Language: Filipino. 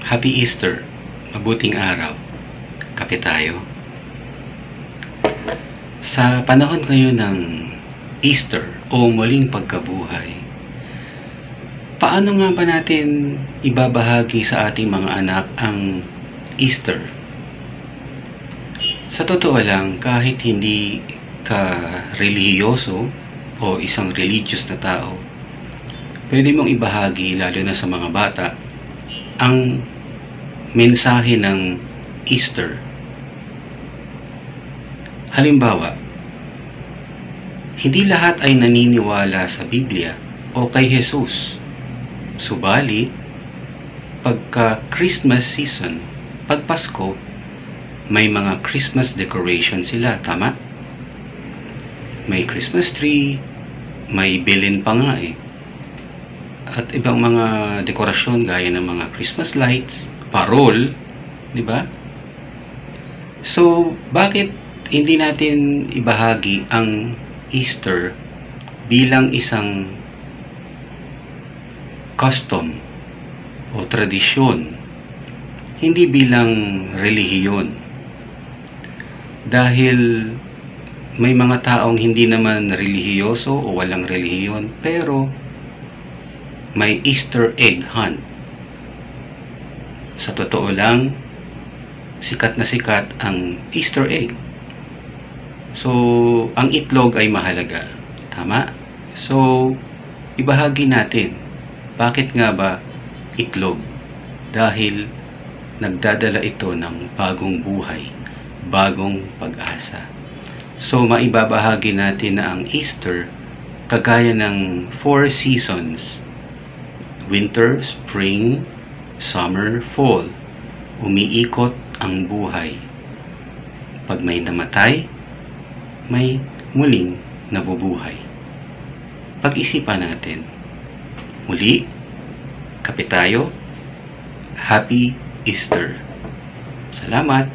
Happy Easter! Mabuting araw. Kape tayo. Sa panahon ngayon ng Easter o muling pagkabuhay, paano nga ba natin ibabahagi sa ating mga anak ang Easter? Sa totoo lang, kahit hindi ka relihiyoso o isang religious na tao, pwede mong ibahagi, lalo na sa mga bata, ang mensahe ng Easter. Halimbawa, hindi lahat ay naniniwala sa Biblia o kay Jesus. Subalit, pagka Christmas season, pag Pasko, may mga Christmas decoration sila, tama? May Christmas tree, may bilin pa nga eh. At ibang mga dekorasyon gaya ng mga Christmas lights, parol, di ba? So, bakit hindi natin ibahagi ang Easter bilang isang custom o tradisyon, hindi bilang relihiyon? Dahil may mga taong hindi naman relihiyoso o walang relihiyon, pero may Easter egg hunt. Sa totoo lang, sikat na sikat ang Easter egg. So, ang itlog ay mahalaga. Tama? So, ibahagi natin. Bakit nga ba itlog? Dahil nagdadala ito ng bagong buhay, bagong pag-asa. So, maibabahagi natin na ang Easter, kagaya ng 4 seasons, winter, spring, summer, fall, umiikot ang buhay. Pag may namatay, may muling nabubuhay. Pag-isipan natin. Muli, kape tayo. Happy Easter! Salamat!